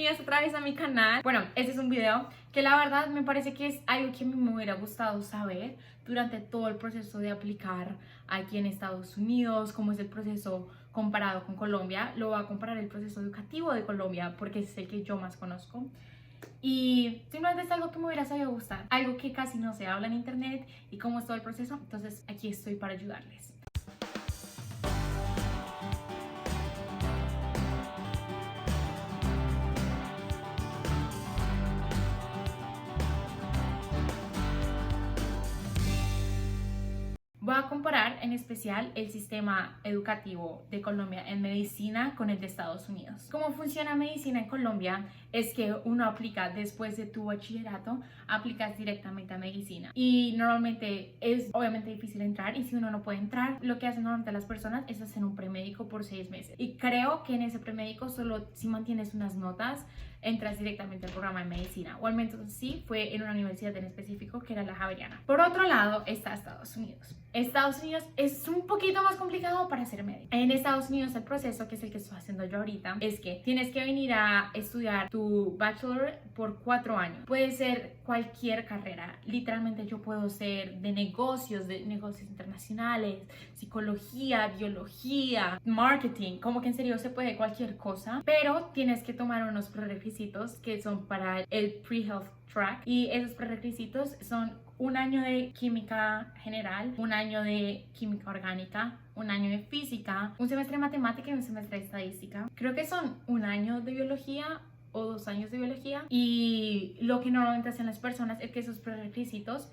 bienvenidas otra vez a mi canal. Bueno, este es un video que la verdad me parece que es algo que me hubiera gustado saber durante todo el proceso de aplicar aquí en Estados Unidos, cómo es el proceso comparado con Colombia. Lo voy a comparar el proceso educativo de Colombia porque es el que yo más conozco. Y simplemente es algo que me hubiera sabido gustar, algo que casi no se habla en internet y cómo es todo el proceso. Entonces aquí estoy para ayudarles. Voy a comparar en especial el sistema educativo de Colombia en medicina con el de Estados Unidos. Cómo funciona medicina en Colombia es que uno aplica después de tu bachillerato, aplicas directamente a medicina. Y normalmente es obviamente difícil entrar, y si uno no puede entrar, lo que hacen normalmente las personas es hacer un premédico por 6 meses. Y creo que en ese premédico solo si mantienes unas notas, entras directamente al programa de medicina, o al menos sí fue en una universidad en específico que era la Javeriana. Por otro lado está Estados Unidos. Estados Unidos es un poquito más complicado para ser médico. En Estados Unidos el proceso, que es el que estoy haciendo yo ahorita, es que tienes que venir a estudiar tu bachelor por 4 años. Puede ser cualquier carrera. Literalmente yo puedo ser de negocios internacionales, psicología, biología, marketing, como que en serio se puede cualquier cosa, pero tienes que tomar unos prerequisitos que son para el pre-health track, y esos prerequisitos son 1 año de química general, 1 año de química orgánica, 1 año de física, un semestre de matemática y un semestre de estadística. Creo que son 1 año de biología o 2 años de biología, y lo que normalmente hacen las personas es que esos prerequisitos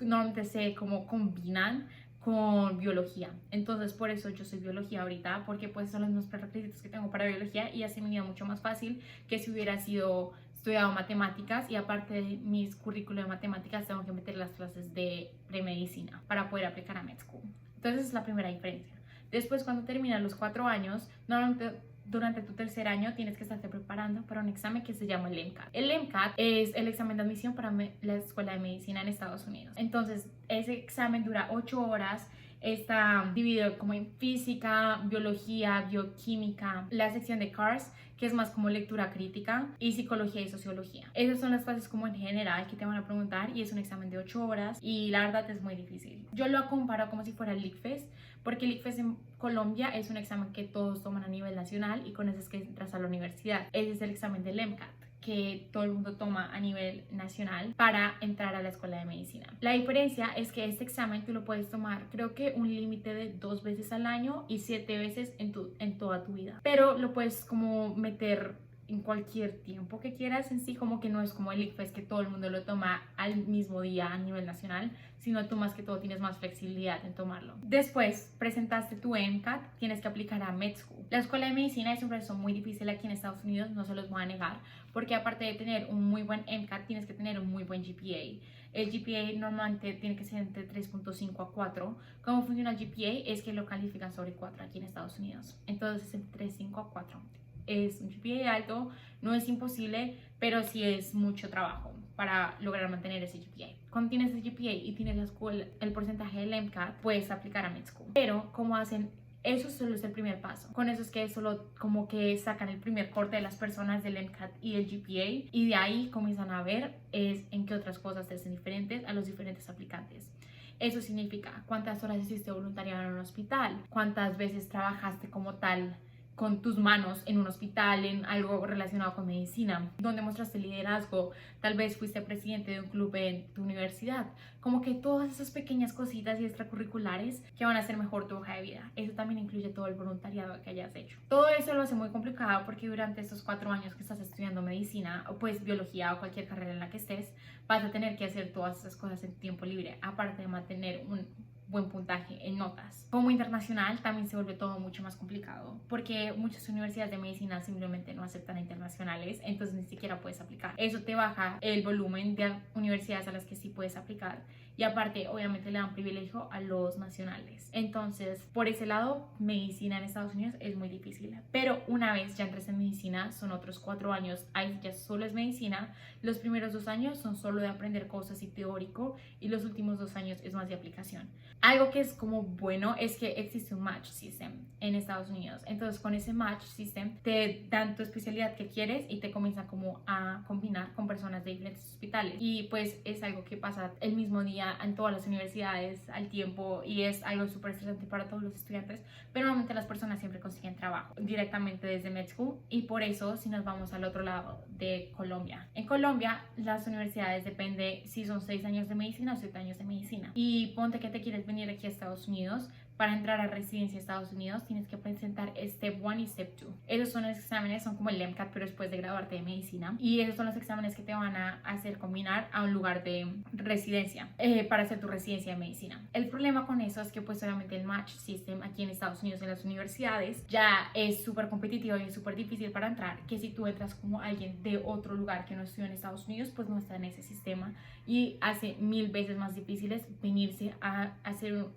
normalmente se como combinan con biología. Entonces por eso yo soy biología ahorita, porque pues son los mismos prerequisitos que tengo para biología y hace mi vida mucho más fácil que si hubiera sido estudiado matemáticas, y aparte de mis currículos de matemáticas tengo que meter las clases de premedicina para poder aplicar a med school. Entonces esa es la primera diferencia. Después, cuando terminan los 4 años, normalmente durante tu tercer año tienes que estarte preparando para un examen que se llama el MCAT. El MCAT es el examen de admisión para la Escuela de Medicina en Estados Unidos. Entonces ese examen dura 8 horas. Está dividido como en física, biología, bioquímica, la sección de CARS, que es más como lectura crítica, y psicología y sociología. Esas son las clases como en general que te van a preguntar, y es un examen de 8 horas y la verdad es muy difícil. Yo lo comparo como si fuera el ICFES, porque el ICFES en Colombia es un examen que todos toman a nivel nacional y con eso es que entras a la universidad. Ese es el examen del MCAT, que todo el mundo toma a nivel nacional para entrar a la escuela de medicina. La diferencia es que este examen tú lo puedes tomar, creo que un límite de 2 veces al año y 7 veces en toda tu vida, pero lo puedes como meter en cualquier tiempo que quieras. En sí, como que no es como el ICFES que todo el mundo lo toma al mismo día a nivel nacional, sino tú más que todo tienes más flexibilidad en tomarlo. Después presentaste tu MCAT, tienes que aplicar a med school. La escuela de medicina es un proceso muy difícil aquí en Estados Unidos, no se los voy a negar, porque aparte de tener un muy buen MCAT tienes que tener un muy buen GPA. El GPA normalmente tiene que ser entre 3.5 a 4. ¿Cómo funciona el GPA? Es que lo califican sobre 4 aquí en Estados Unidos, entonces entre 3.5 a 4. Es un GPA alto, no es imposible, pero sí es mucho trabajo para lograr mantener ese GPA. Cuando tienes el GPA y tienes el porcentaje del MCAT, puedes aplicar a med school. Pero ¿cómo hacen? Eso solo es el primer paso. Con eso es que solo como que sacan el primer corte de las personas del MCAT y el GPA, y de ahí comienzan a ver en qué otras cosas te hacen diferentes a los diferentes aplicantes. Eso significa cuántas horas hiciste voluntariado en un hospital, cuántas veces trabajaste como tal con tus manos en un hospital, en algo relacionado con medicina, donde mostraste liderazgo, tal vez fuiste presidente de un club en tu universidad, como que todas esas pequeñas cositas y extracurriculares que van a hacer mejor tu hoja de vida. Eso también incluye todo el voluntariado que hayas hecho. Todo eso lo hace muy complicado porque durante estos 4 años que estás estudiando medicina, o pues biología o cualquier carrera en la que estés, vas a tener que hacer todas esas cosas en tiempo libre, aparte de mantener un buen puntaje en notas. Como internacional también se vuelve todo mucho más complicado, porque muchas universidades de medicina simplemente no aceptan internacionales, entonces ni siquiera puedes aplicar. Eso te baja el volumen de universidades a las que sí puedes aplicar, y aparte obviamente le dan privilegio a los nacionales. Entonces por ese lado medicina en Estados Unidos es muy difícil, pero una vez ya entres en medicina son otros 4 años, ahí ya solo es medicina. Los primeros 2 años son solo de aprender cosas y teórico, y los últimos 2 años es más de aplicación. Algo que es como bueno es que existe un match system en Estados Unidos. Entonces con ese match system te dan tu especialidad que quieres y te comienzan como a combinar con personas de diferentes hospitales, y pues es algo que pasa el mismo día en todas las universidades al tiempo, y es algo súper estresante para todos los estudiantes, pero normalmente las personas siempre consiguen trabajo directamente desde med school. Y por eso si nos vamos al otro lado de Colombia, en Colombia las universidades depende si son 6 años de medicina o 7 años de medicina, y ponte que te quieres venir aquí a Estados Unidos. Para entrar a residencia a Estados Unidos tienes que presentar Step 1 y Step 2. Esos son los exámenes, son como el MCAT, pero después de graduarte de medicina. Y esos son los exámenes que te van a hacer combinar a un lugar de residencia para hacer tu residencia de medicina. El problema con eso es que pues obviamente el match system aquí en Estados Unidos en las universidades ya es súper competitivo y es súper difícil para entrar, que si tú entras como alguien de otro lugar que no estudió en Estados Unidos, pues no está en ese sistema, y hace 1000 veces más difíciles venirse a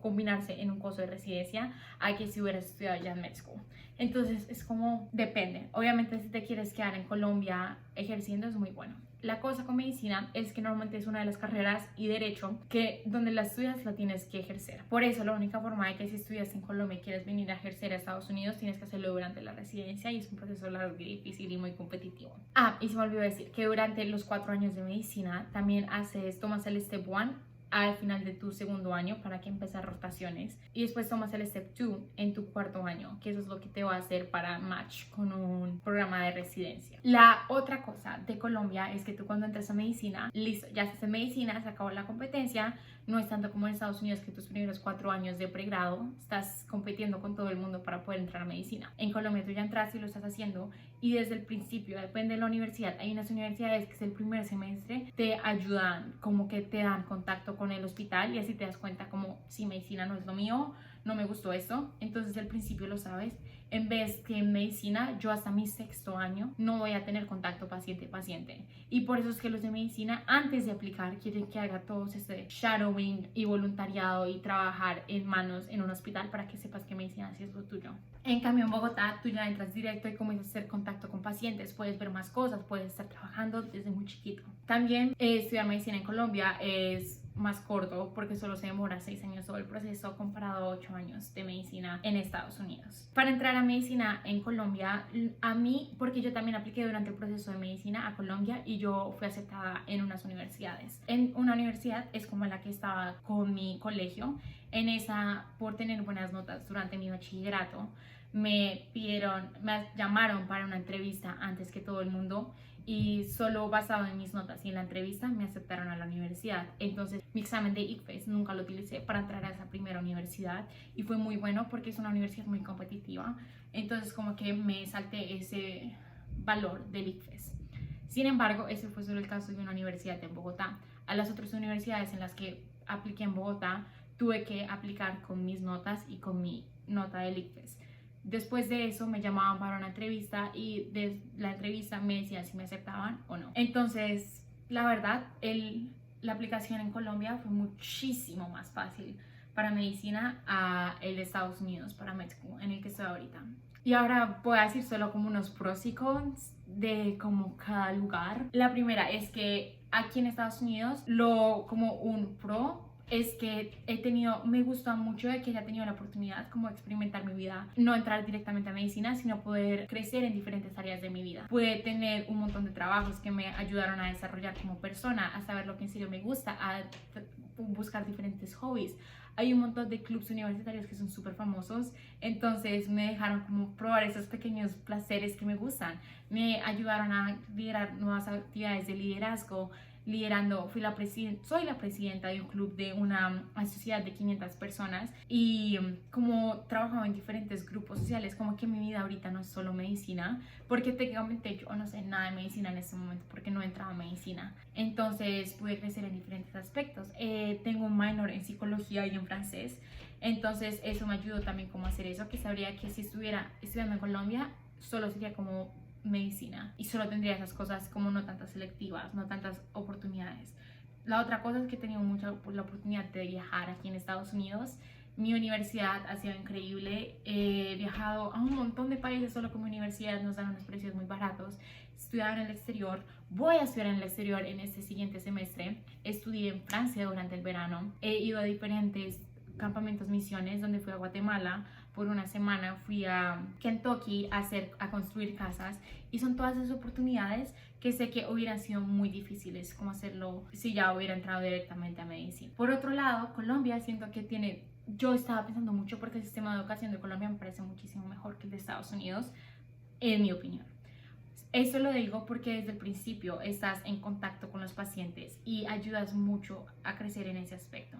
combinarse en un curso de residencia a que si hubieras estudiado ya en med school. Entonces es como depende. Obviamente si te quieres quedar en Colombia ejerciendo es muy bueno. La cosa con medicina es que normalmente es una de las carreras, y derecho, que donde la estudias la tienes que ejercer. Por eso la única forma de que si estudias en Colombia y quieres venir a ejercer a Estados Unidos tienes que hacerlo durante la residencia, y es un proceso largo y difícil y muy competitivo. Y se me olvidó decir que durante los 4 años de medicina también tomas el Step 1 al final de tu segundo año para que empezar rotaciones, y después tomas el Step 2 en tu 4.º año, que eso es lo que te va a hacer para match con un programa de residencia. La otra cosa de Colombia es que tú cuando entras a medicina, listo, ya estás en medicina, se acabó la competencia. No es tanto como en Estados Unidos que tus primeros 4 años de pregrado estás compitiendo con todo el mundo para poder entrar a medicina. En Colombia tú ya entraste y lo estás haciendo, y desde el principio, depende de la universidad, hay unas universidades que es el primer semestre te ayudan, como que te dan contacto con el hospital, y así te das cuenta como si medicina no es lo mío, no me gustó esto. Entonces al principio lo sabes, en vez que en medicina yo hasta mi 6.º año no voy a tener contacto paciente-paciente, y por eso es que los de medicina antes de aplicar quieren que haga todo ese shadowing y voluntariado y trabajar en manos en un hospital para que sepas que medicina sí es lo tuyo. En cambio en Bogotá tú ya entras directo y comienzas a hacer contacto con pacientes, puedes ver más cosas, puedes estar trabajando desde muy chiquito. También estudiar medicina en Colombia es más corto porque solo se demora 6 años todo el proceso comparado a 8 años de medicina en Estados Unidos. Para entrar a medicina en Colombia, a mí, porque yo también apliqué durante el proceso de medicina a Colombia y yo fui aceptada en unas universidades. En una universidad es como la que estaba con mi colegio. En esa, por tener buenas notas durante mi bachillerato, me llamaron para una entrevista antes que todo el mundo, y solo basado en mis notas y en la entrevista me aceptaron a la universidad. Entonces mi examen de ICFES nunca lo utilicé para entrar a esa primera universidad, y fue muy bueno porque es una universidad muy competitiva. Entonces como que me salté ese valor del ICFES. Sin embargo, ese fue solo el caso de una universidad en Bogotá. A las otras universidades en las que apliqué en Bogotá tuve que aplicar con mis notas y con mi nota del ICFES. Después de eso me llamaban para una entrevista, y de la entrevista me decían si me aceptaban o no. Entonces, la verdad, la aplicación en Colombia fue muchísimo más fácil para medicina a el de Estados Unidos, para med school, en el que estoy ahorita. Y ahora voy a decir solo como unos pros y cons de como cada lugar. La primera es que aquí en Estados Unidos, como un pro es que me gusta mucho de que haya tenido la oportunidad como de experimentar mi vida, no entrar directamente a medicina, sino poder crecer en diferentes áreas de mi vida. Pude tener un montón de trabajos que me ayudaron a desarrollar como persona, a saber lo que en serio me gusta, a buscar diferentes hobbies. Hay un montón de clubs universitarios que son súper famosos, entonces me dejaron como probar esos pequeños placeres que me gustan. Me ayudaron a liderar nuevas actividades de liderazgo, soy la presidenta de un club de una sociedad de 500 personas, y como trabajaba en diferentes grupos sociales, como que mi vida ahorita no es solo medicina, porque técnicamente yo no sé nada de medicina en este momento porque no entraba a medicina. Entonces pude crecer en diferentes aspectos. Tengo un minor en psicología y en francés, entonces eso me ayudó también como a hacer eso, que sabría que si estuviera estudiando en Colombia solo sería como medicina y solo tendría esas cosas como no tantas selectivas, no tantas oportunidades. La otra cosa es que he tenido mucha la oportunidad de viajar aquí en Estados Unidos. Mi universidad ha sido increíble. He viajado a un montón de países solo con mi universidad, nos dan unos precios muy baratos. Estudiaba en el exterior, voy a estudiar en el exterior en este siguiente semestre. Estudié en Francia durante el verano. He ido a diferentes campamentos misiones, donde fui a Guatemala por una semana, fui a Kentucky a construir casas, y son todas esas oportunidades que sé que hubieran sido muy difíciles como hacerlo si ya hubiera entrado directamente a medicina. Por otro lado, Colombia siento que tiene, yo estaba pensando mucho porque el sistema de educación de Colombia me parece muchísimo mejor que el de Estados Unidos, en mi opinión. Esto lo digo porque desde el principio estás en contacto con los pacientes y ayudas mucho a crecer en ese aspecto.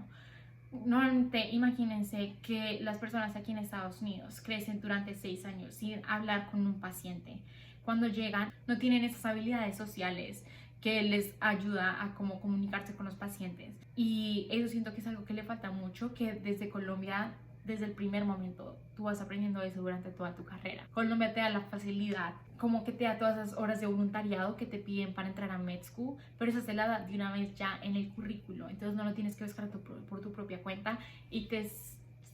Normalmente, imagínense que las personas aquí en Estados Unidos crecen durante 6 años sin hablar con un paciente. Cuando llegan, no tienen esas habilidades sociales que les ayuda a cómo comunicarse con los pacientes. Y eso siento que es algo que le falta mucho, que desde Colombia, desde el primer momento, tú vas aprendiendo eso durante toda tu carrera. Colombia te da la facilidad, como que te da todas esas horas de voluntariado que te piden para entrar a med school, pero eso se la da de una vez ya en el currículo, entonces no lo tienes que buscar por tu propia cuenta y te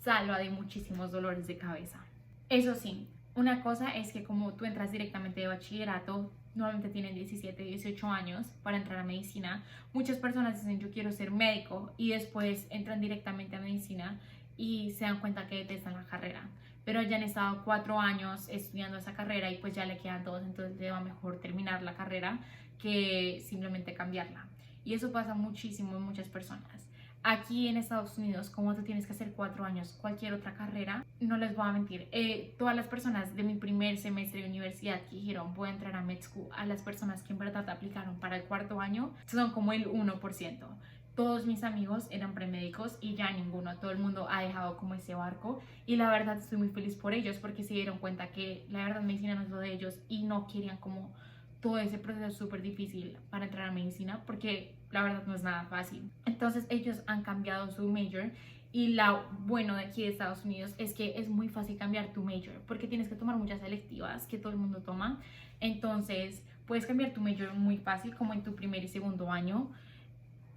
salva de muchísimos dolores de cabeza. Eso sí, una cosa es que como tú entras directamente de bachillerato, normalmente tienen 17, 18 años para entrar a medicina. Muchas personas dicen yo quiero ser médico y después entran directamente a medicina y se dan cuenta que detestan la carrera, pero ya han estado 4 años estudiando esa carrera y pues ya le quedan 2, entonces le va mejor terminar la carrera que simplemente cambiarla. Y eso pasa muchísimo en muchas personas. Aquí en Estados Unidos, como tú tienes que hacer 4 años cualquier otra carrera, no les voy a mentir, todas las personas de mi primer semestre de universidad que dijeron voy a entrar a med school, a las personas que en verdad aplicaron para el 4.º año, son como el 1%. Todos mis amigos eran premédicos y ya ninguno, todo el mundo ha dejado como ese barco, y la verdad estoy muy feliz por ellos porque se dieron cuenta que la verdad medicina no es lo de ellos y no querían como todo ese proceso súper difícil para entrar a medicina, porque la verdad no es nada fácil. Entonces ellos han cambiado su major, y lo bueno de aquí de Estados Unidos es que es muy fácil cambiar tu major porque tienes que tomar muchas selectivas que todo el mundo toma. Entonces puedes cambiar tu major muy fácil, como en tu primer y segundo año,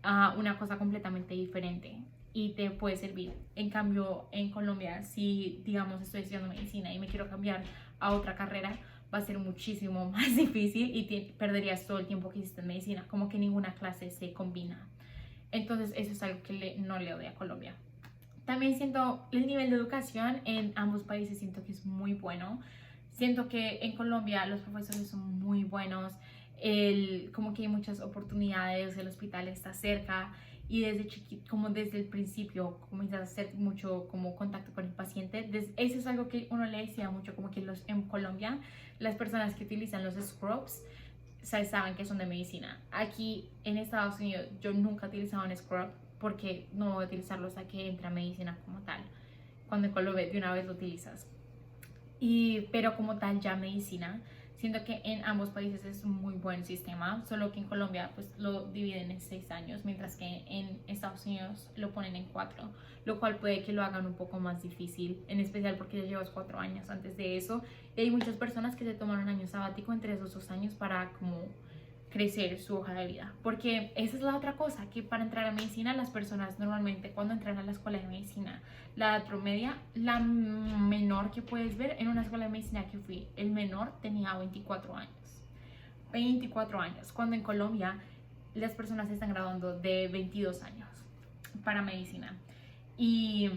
a una cosa completamente diferente y te puede servir. En cambio, en Colombia, si digamos estoy estudiando medicina y me quiero cambiar a otra carrera, va a ser muchísimo más difícil y perderías todo el tiempo que hiciste en medicina, como que ninguna clase se combina. Entonces eso es algo que no le doy a Colombia. También siento el nivel de educación en ambos países, siento que es muy bueno. Siento que en Colombia los profesores son muy buenos, como que hay muchas oportunidades, el hospital está cerca y desde chiquito, como desde el principio comienzas a hacer mucho como contacto con el paciente. Eso es algo que uno le decía mucho, como que en Colombia las personas que utilizan los scrubs saben que son de medicina. Aquí en Estados Unidos yo nunca he utilizado un scrub porque no voy a utilizarlo hasta que entre a medicina como tal. Cuando en Colombia de una vez lo utilizas. Pero como tal ya medicina, siento que en ambos países es un muy buen sistema, solo que en Colombia pues lo dividen en 6 años, mientras que en Estados Unidos lo ponen en 4, lo cual puede que lo hagan un poco más difícil, en especial porque ya llevas 4 años antes de eso, y hay muchas personas que se toman un año sabático entre esos 2 años para como crecer su hoja de vida, porque esa es la otra cosa, que para entrar a medicina las personas normalmente cuando entran a la escuela de medicina, la edad promedia, la menor que puedes ver en una escuela de medicina que fui, el menor tenía 24 años, 24 años, cuando en Colombia las personas se están graduando de 22 años para medicina. Y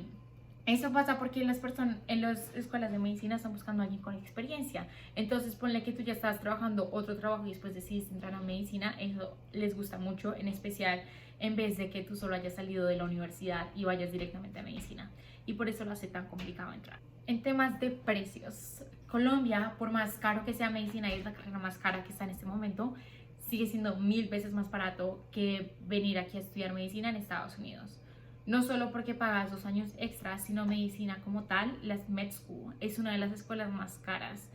eso pasa porque las personas en las escuelas de medicina están buscando a alguien con experiencia. Entonces ponle que tú ya estás trabajando otro trabajo y después decides entrar a medicina. Eso les gusta mucho, en especial en vez de que tú solo hayas salido de la universidad y vayas directamente a medicina. Y por eso lo hace tan complicado entrar. En temas de precios, Colombia, por más caro que sea medicina, y es la carrera más cara que está en este momento, sigue siendo 1000 veces más barato que venir aquí a estudiar medicina en Estados Unidos. No solo porque pagas 2 años extras, sino medicina como tal, las med school es una de las escuelas más caras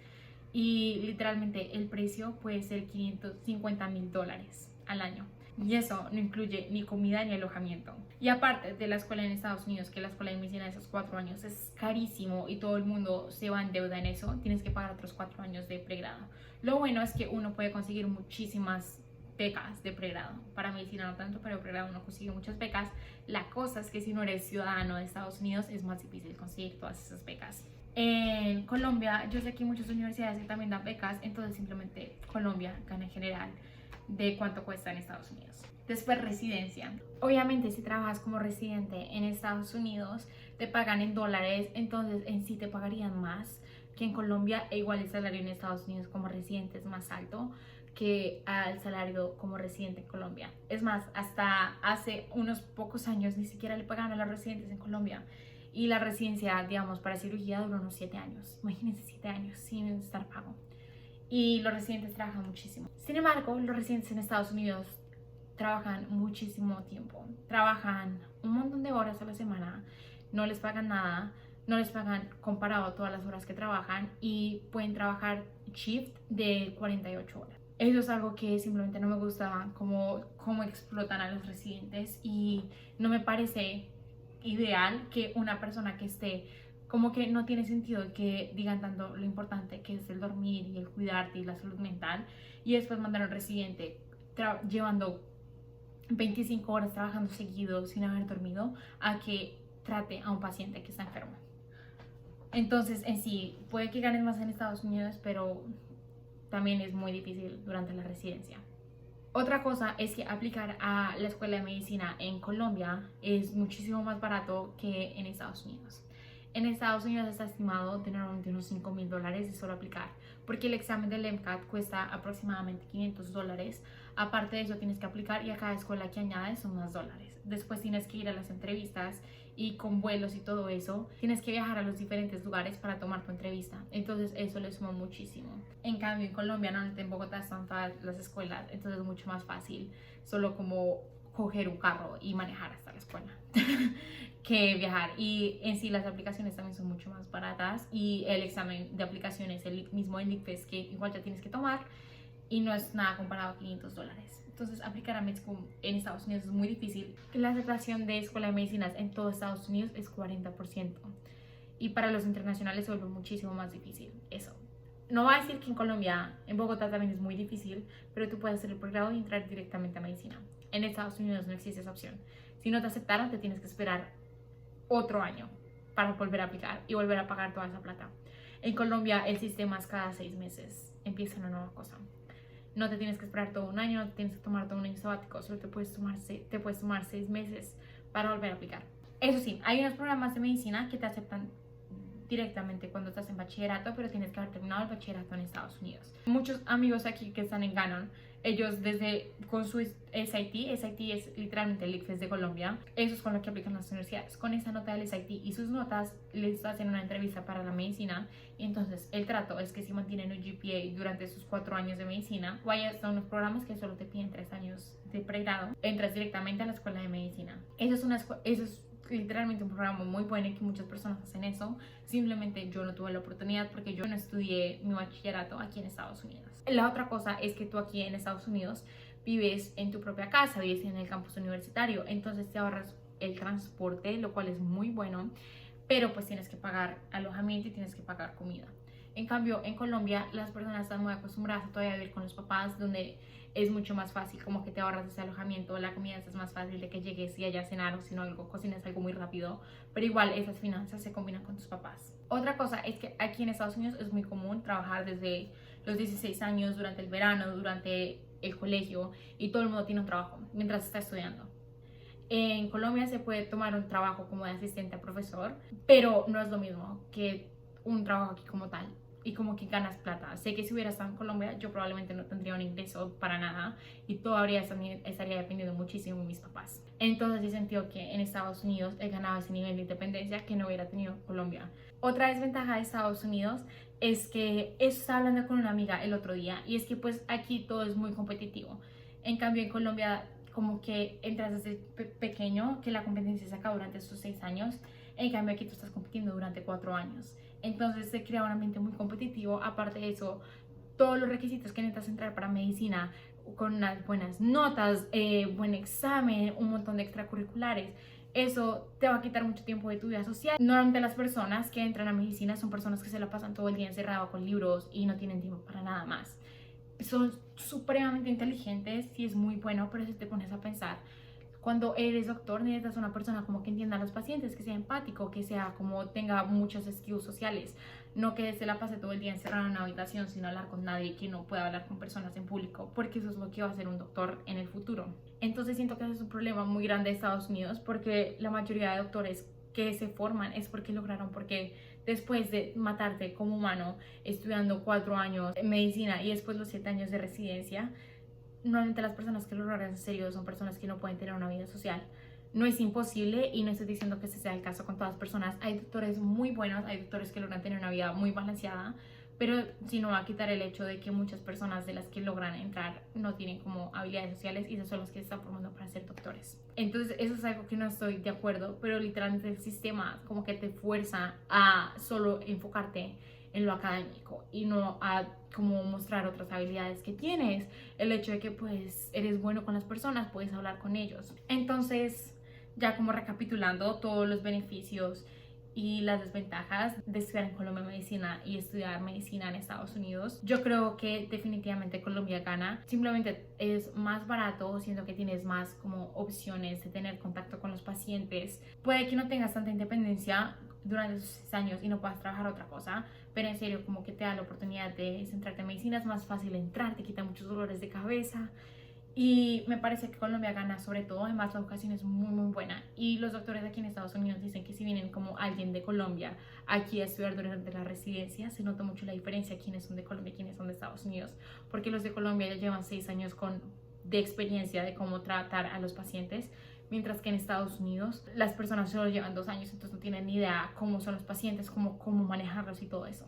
y literalmente el precio puede ser $550,000 al año. Y eso no incluye ni comida ni alojamiento. Y aparte de la escuela en Estados Unidos, que la escuela de medicina de esos 4 años es carísimo y todo el mundo se va en deuda en eso, tienes que pagar otros 4 años de pregrado. Lo bueno es que uno puede conseguir muchísimas becas de pregrado. Para medicina no tanto, pero pregrado uno consigue muchas becas. La cosa es que si no eres ciudadano de Estados Unidos es más difícil conseguir todas esas becas. En Colombia, yo sé que hay muchas universidades que también dan becas, entonces simplemente Colombia gana en general de cuánto cuesta en Estados Unidos. Después, residencia. Obviamente, si trabajas como residente en Estados Unidos, te pagan en dólares, entonces en sí te pagarían más que en Colombia, e igual el salario en Estados Unidos como residente es más alto que el salario como residente en Colombia. Es más, hasta hace unos pocos años ni siquiera le pagaban a los residentes en Colombia. Y la residencia, digamos, para cirugía duró unos 7 años. Imagínense 7 años sin estar pago. Y los residentes trabajan muchísimo. Sin embargo, los residentes en Estados Unidos trabajan muchísimo tiempo. Trabajan un montón de horas a la semana. No les pagan nada. No les pagan comparado a todas las horas que trabajan. Y pueden trabajar shift de 48 horas. Eso es algo que simplemente no me gusta, cómo explotan a los residentes. Y no me parece ideal que una persona que esté, como que no tiene sentido que digan tanto lo importante que es el dormir y el cuidarte y la salud mental, y después mandar a un residente llevando 25 horas trabajando seguido sin haber dormido a que trate a un paciente que está enfermo. Entonces, en sí, puede que ganes más en Estados Unidos, pero también es muy difícil durante la residencia. Otra cosa es que aplicar a la escuela de medicina en Colombia es muchísimo más barato que en Estados Unidos. En Estados Unidos está estimado tener unos $5,000 de solo aplicar, porque el examen del MCAT cuesta aproximadamente $500. Aparte de eso tienes que aplicar y a cada escuela que añades son más dólares. Después tienes que ir a las entrevistas y con vuelos y todo eso, tienes que viajar a los diferentes lugares para tomar tu entrevista. Entonces eso le suma muchísimo. En cambio en Colombia, normalmente en Bogotá están todas las escuelas, entonces es mucho más fácil solo como coger un carro y manejar hasta la escuela que viajar. Y en sí las aplicaciones también son mucho más baratas y el examen de aplicación es el mismo en ICFES que igual ya tienes que tomar y no es nada comparado a $500. Entonces aplicar a med school en Estados Unidos es muy difícil. La aceptación de escuela de medicinas en todo Estados Unidos es 40% y para los internacionales se vuelve muchísimo más difícil eso. No va a decir que en Colombia, en Bogotá también es muy difícil, pero tú puedes hacer el pregrado y entrar directamente a medicina. En Estados Unidos no existe esa opción. Si no te aceptaron, te tienes que esperar otro año para volver a aplicar y volver a pagar toda esa plata. En Colombia el sistema es cada 6 meses, empieza una nueva cosa. No te tienes que esperar todo un año, no te tienes que tomar todo un año sabático, solo te puedes tomar 6 meses para volver a aplicar. Eso sí, hay unos programas de medicina que te aceptan directamente cuando estás en bachillerato, pero tienes que haber terminado el bachillerato en Estados Unidos. Muchos amigos aquí que están en Gannon, ellos con su SAT es literalmente el ICFES de Colombia, eso es con lo que aplican las universidades. Con esa nota del SAT y sus notas les hacen una entrevista para la medicina y entonces el trato es que si mantienen un GPA durante sus 4 años de medicina, vayas a unos programas que solo te piden 3 años de pregrado, entras directamente a la escuela de medicina. Eso es literalmente un programa muy bueno y que muchas personas hacen eso. Simplemente yo no tuve la oportunidad porque yo no estudié mi bachillerato aquí en Estados Unidos. La otra cosa es que tú aquí en Estados Unidos vives en tu propia casa, vives en el campus universitario, entonces te ahorras el transporte, lo cual es muy bueno, pero pues tienes que pagar alojamiento y tienes que pagar comida. En cambio, en Colombia las personas están muy acostumbradas a todavía vivir con los papás, donde es mucho más fácil, como que te ahorras ese alojamiento, la comida es más fácil de que llegues y haya cenar o si no algo, cocinas algo muy rápido, pero igual esas finanzas se combinan con tus papás. Otra cosa es que aquí en Estados Unidos es muy común trabajar desde los 16 años, durante el verano, durante el colegio, y todo el mundo tiene un trabajo mientras está estudiando. En Colombia se puede tomar un trabajo como de asistente a profesor, pero no es lo mismo que un trabajo aquí como tal. Y como que ganas plata. Sé que si hubiera estado en Colombia yo probablemente no tendría un ingreso para nada y todavía estaría dependiendo muchísimo de mis papás. Entonces he sentido que en Estados Unidos he ganado ese nivel de independencia que no hubiera tenido en Colombia. Otra desventaja de Estados Unidos es que estaba hablando con una amiga el otro día y es que pues aquí todo es muy competitivo. En cambio en Colombia como que entras desde pequeño, que la competencia se acaba durante esos 6 años. En cambio aquí tú estás compitiendo durante 4 años. Entonces se crea un ambiente muy competitivo. Aparte de eso, todos los requisitos que necesitas entrar para medicina, con unas buenas notas, buen examen, un montón de extracurriculares, eso te va a quitar mucho tiempo de tu vida social. Normalmente las personas que entran a medicina son personas que se la pasan todo el día encerrado con libros y no tienen tiempo para nada más. son supremamente inteligentes y es muy bueno, pero si te pones a pensar, cuando eres doctor necesitas una persona como que entienda a los pacientes, que sea empático, que sea como tenga muchos skills sociales, no que se la pase todo el día encerrado en una habitación sin hablar con nadie, que no pueda hablar con personas en público, porque eso es lo que va a hacer un doctor en el futuro. Entonces siento que ese es un problema muy grande de Estados Unidos, porque la mayoría de doctores que se forman es porque lograron, porque después de matarte como humano estudiando 4 años en medicina y después los 7 años de residencia, normalmente las personas que lo logran en serio son personas que no pueden tener una vida social. No es imposible y no estoy diciendo que ese sea el caso con todas las personas. Hay doctores muy buenos, hay doctores que logran tener una vida muy balanceada, pero si no va a quitar el hecho de que muchas personas de las que logran entrar no tienen como habilidades sociales y esos son los que se están formando para ser doctores. Entonces eso es algo que no estoy de acuerdo, pero literalmente el sistema como que te fuerza a solo enfocarte en lo académico y no a como mostrar otras habilidades que tienes, el hecho de que pues eres bueno con las personas, puedes hablar con ellos. Entonces, ya como recapitulando todos los beneficios y las desventajas de estudiar en Colombia medicina y estudiar medicina en Estados Unidos, yo creo que definitivamente Colombia gana. Simplemente es más barato, siendo que tienes más como opciones de tener contacto con los pacientes. Puede que no tengas tanta independencia durante esos 6 años y no puedas trabajar otra cosa, pero en serio como que te da la oportunidad de centrarte en medicina, es más fácil entrar, te quita muchos dolores de cabeza y me parece que Colombia gana sobre todo. Además la educación es muy buena y los doctores aquí en Estados Unidos dicen que si vienen como alguien de Colombia aquí a estudiar durante la residencia, se nota mucho la diferencia quiénes son de Colombia y quiénes son de Estados Unidos, porque los de Colombia ya llevan 6 años de experiencia de cómo tratar a los pacientes, mientras que en Estados Unidos las personas solo llevan 2 años, entonces no tienen ni idea cómo son los pacientes, cómo manejarlos y todo eso.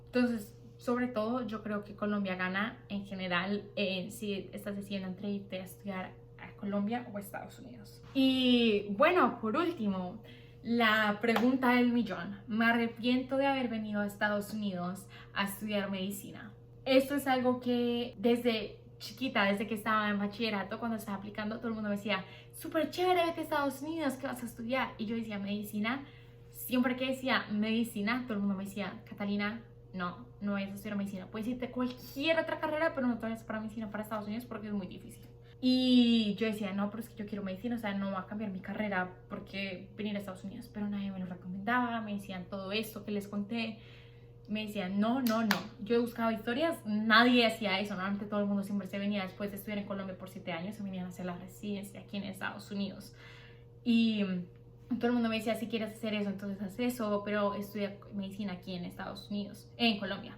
Entonces, sobre todo, yo creo que Colombia gana en general si estás decidiendo entre irte a estudiar a Colombia o a Estados Unidos. Y bueno, por último, la pregunta del millón. ¿Me arrepiento de haber venido a Estados Unidos a estudiar medicina? Esto es algo que desde chiquita, desde que estaba en bachillerato, cuando estaba aplicando, todo el mundo me decía, súper chévere, vete a Estados Unidos, ¿qué vas a estudiar? Y yo decía medicina. Siempre que decía medicina, todo el mundo me decía, Catalina, no vayas a estudiar medicina. Puedes irte a cualquier otra carrera, pero no te vayas para medicina para Estados Unidos porque es muy difícil. Y yo decía, no, pero es que yo quiero medicina, o sea, no va a cambiar mi carrera porque venir a Estados Unidos. Pero nadie me lo recomendaba, me decían todo esto que les conté. Me decían, no. Yo buscaba historias, nadie hacía eso. Normalmente todo el mundo siempre se venía después de estudiar en Colombia por 7 años, se venían a hacer la residencia aquí en Estados Unidos. Y todo el mundo me decía, si quieres hacer eso, entonces haz eso, pero estudia medicina aquí en Estados Unidos, en Colombia.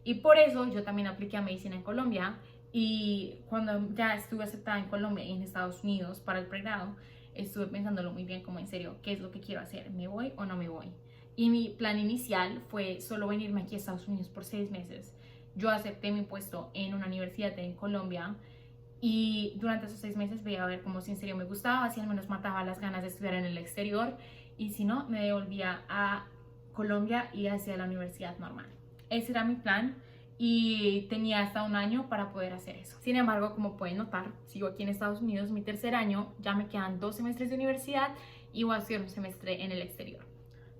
Y por eso yo también apliqué a medicina en Colombia y cuando ya estuve aceptada en Colombia y en Estados Unidos para el pregrado, estuve pensándolo muy bien como en serio, ¿qué es lo que quiero hacer? ¿Me voy o no me voy? Y mi plan inicial fue solo venirme aquí a Estados Unidos por 6 meses. Yo acepté mi puesto en una universidad en Colombia y durante esos 6 meses veía a ver cómo si en serio me gustaba, si al menos mataba las ganas de estudiar en el exterior y si no, me devolvía a Colombia y hacia la universidad normal. Ese era mi plan y tenía hasta 1 año para poder hacer eso. Sin embargo, como pueden notar, sigo aquí en Estados Unidos, mi 3er año, ya me quedan 2 semestres de universidad y voy a hacer un semestre en el exterior.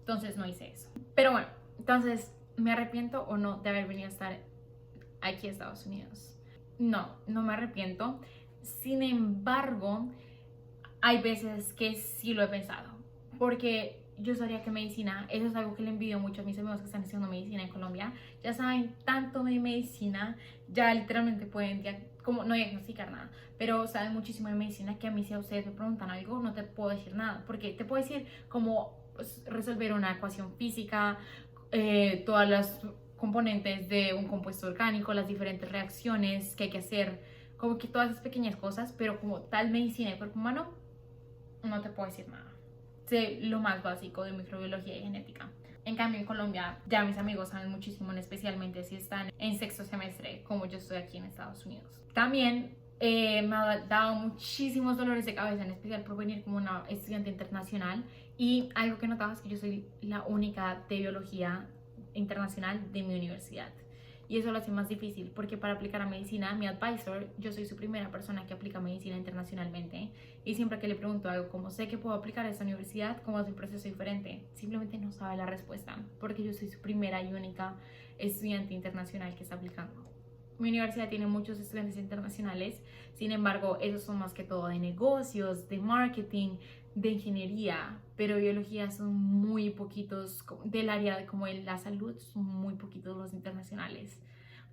Entonces no hice eso. Pero bueno, entonces, ¿me arrepiento o no de haber venido a estar aquí a Estados Unidos? No me arrepiento. Sin embargo, hay veces que sí lo he pensado. Porque yo sabía que medicina, eso es algo que le envidio mucho a mis amigos que están haciendo medicina en Colombia. Ya saben tanto de medicina, ya literalmente pueden, como no diagnosticar nada, pero saben muchísimo de medicina que a mí si a ustedes me preguntan algo, no te puedo decir nada. Porque te puedo decir cómo resolver una ecuación física, todas las componentes de un compuesto orgánico, las diferentes reacciones que hay que hacer, como que todas esas pequeñas cosas, pero como tal medicina de cuerpo humano, no te puedo decir nada. Sé lo más básico de microbiología y genética. En cambio, en Colombia, ya mis amigos saben muchísimo, especialmente si están en 6º semestre, como yo estoy aquí en Estados Unidos. También me ha dado muchísimos dolores de cabeza, en especial por venir como una estudiante internacional. Y algo que notaba es que yo soy la única de biología internacional de mi universidad. Y eso lo hace más difícil porque para aplicar a medicina, mi advisor, yo soy su primera persona que aplica medicina internacionalmente. Y siempre que le pregunto algo como sé que puedo aplicar a esta universidad, ¿cómo es el proceso diferente? Simplemente no sabe la respuesta porque yo soy su primera y única estudiante internacional que está aplicando. Mi universidad tiene muchos estudiantes internacionales, sin embargo, esos son más que todo de negocios, de marketing, de ingeniería, pero biología son muy poquitos, del área de como en la salud, son muy poquitos los internacionales,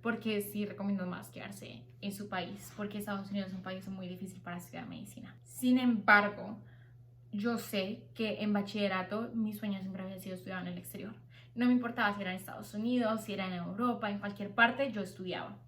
porque sí recomiendo más quedarse en su país, porque Estados Unidos es un país muy difícil para estudiar medicina. Sin embargo, yo sé que en bachillerato mi sueño siempre había sido estudiar en el exterior. No me importaba si era en Estados Unidos, si era en Europa, en cualquier parte, yo estudiaba.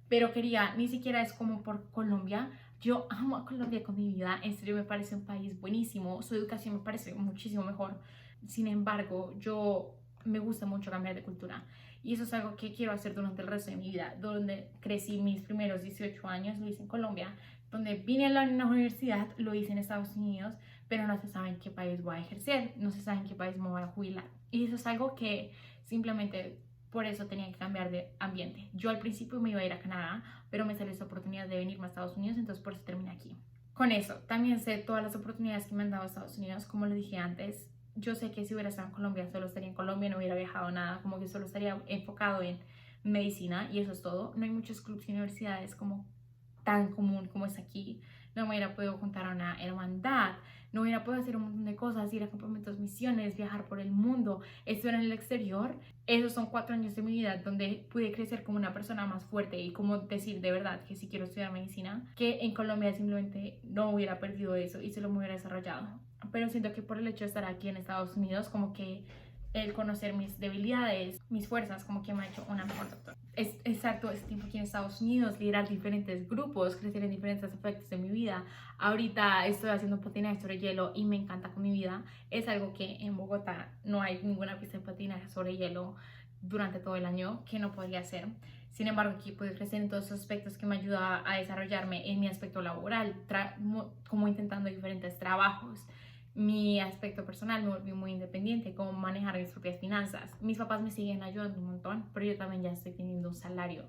Pero quería, ni siquiera es como por Colombia. Yo amo a Colombia con mi vida. En serio, me parece un país buenísimo. Su educación me parece muchísimo mejor. Sin embargo, yo me gusta mucho cambiar de cultura. Y eso es algo que quiero hacer durante el resto de mi vida. Donde crecí mis primeros 18 años, lo hice en Colombia. Donde vine a la universidad, lo hice en Estados Unidos, pero no se sabe en qué país voy a ejercer, no se sabe en qué país me voy a jubilar. Y eso es algo que simplemente por eso tenía que cambiar de ambiente. Yo al principio me iba a ir a Canadá, pero me salió esa oportunidad de venirme a Estados Unidos, entonces por eso terminé aquí. Con eso, también sé todas las oportunidades que me han dado a Estados Unidos, como lo dije antes. Yo sé que si hubiera estado en Colombia, solo estaría en Colombia, no hubiera viajado nada, como que solo estaría enfocado en medicina y eso es todo. No hay muchos clubes y universidades como tan común como es aquí. No me hubiera podido juntar a una hermandad, no hubiera podido hacer un montón de cosas, ir a campamentos, misiones, viajar por el mundo, estudiar en el exterior. Esos son 4 años de mi vida donde pude crecer como una persona más fuerte y como decir de verdad que si quiero estudiar medicina, que en Colombia simplemente no hubiera perdido eso y se lo me hubiera desarrollado. Pero siento que por el hecho de estar aquí en Estados Unidos, como que el conocer mis debilidades, mis fuerzas, como que me ha hecho una mejor doctora. Es exacto ese tiempo aquí en Estados Unidos, liderar diferentes grupos, crecer en diferentes aspectos de mi vida. Ahorita estoy haciendo patinaje sobre hielo y me encanta con mi vida. Es algo que en Bogotá no hay ninguna pista de patinaje sobre hielo durante todo el año que no podría hacer. Sin embargo, aquí puedo crecer en todos esos aspectos que me ayuda a desarrollarme en mi aspecto laboral, como intentando diferentes trabajos. Mi aspecto personal me volví muy independiente, como manejar mis propias finanzas. Mis papás me siguen ayudando un montón, pero yo también ya estoy teniendo un salario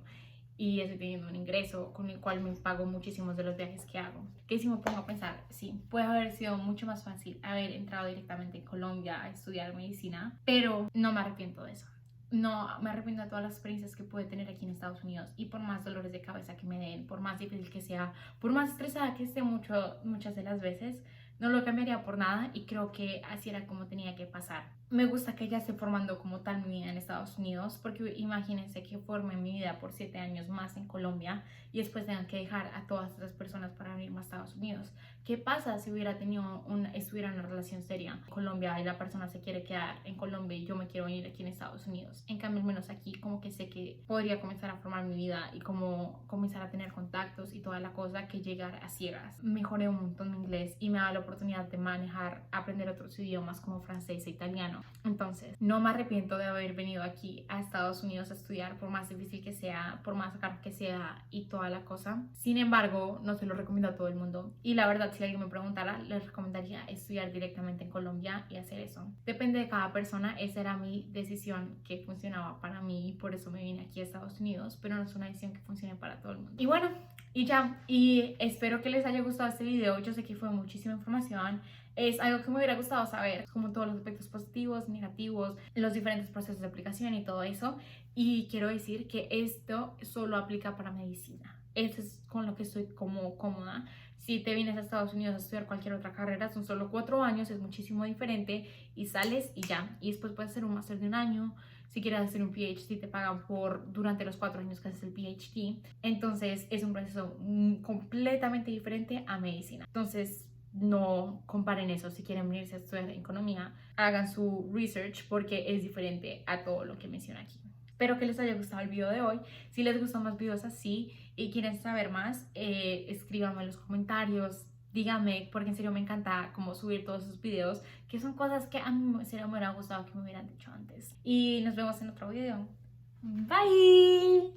y estoy teniendo un ingreso con el cual me pago muchísimos de los viajes que hago. Que si me pongo a pensar, sí, puede haber sido mucho más fácil haber entrado directamente en Colombia a estudiar medicina, pero no me arrepiento de eso. No me arrepiento de todas las experiencias que pude tener aquí en Estados Unidos y por más dolores de cabeza que me den, por más difícil que sea, por más estresada que esté muchas de las veces, no lo cambiaría por nada y creo que así era como tenía que pasar. Me gusta que ya esté formando como tal mi vida en Estados Unidos, porque imagínense que forme mi vida por 7 años más en Colombia y después tengan que dejar a todas estas personas para venirme a Estados Unidos. ¿Qué pasa si estuviera en una relación seria en Colombia y la persona se quiere quedar en Colombia y yo me quiero venir aquí en Estados Unidos? En cambio, al menos aquí como que sé que podría comenzar a formar mi vida y como comenzar a tener contactos y toda la cosa que llegar a ciegas. Mejoré un montón mi inglés y me da la oportunidad de aprender otros idiomas como francés e italiano. Entonces, no me arrepiento de haber venido aquí a Estados Unidos a estudiar, por más difícil que sea, por más caro que sea y toda la cosa. Sin embargo, no se lo recomiendo a todo el mundo. Y la verdad, si alguien me preguntara, les recomendaría estudiar directamente en Colombia y hacer eso. Depende de cada persona, esa era mi decisión que funcionaba para mí y por eso me vine aquí a Estados Unidos, pero no es una decisión que funcione para todo el mundo. Y bueno, y espero que les haya gustado este video. Yo sé que fue muchísima información. Es algo que me hubiera gustado saber, como todos los aspectos positivos, negativos, los diferentes procesos de aplicación y todo eso. Y quiero decir que esto solo aplica para medicina. Eso es con lo que estoy como cómoda. Si te vienes a Estados Unidos a estudiar cualquier otra carrera, son solo 4 años, es muchísimo diferente y sales y ya. Y después puedes hacer un máster de 1 año. Si quieres hacer un PhD, te pagan durante los 4 años que haces el PhD. Entonces es un proceso completamente diferente a medicina. Entonces no comparen eso. Si quieren venirse a estudiar economía, hagan su research porque es diferente a todo lo que menciono aquí. Espero que les haya gustado el video de hoy. Si les gustan más videos así y quieren saber más, escríbanme en los comentarios, díganme, porque en serio me encanta como subir todos esos videos, que son cosas que a mí en serio me hubiera gustado que me hubieran dicho antes. Y nos vemos en otro video. Bye.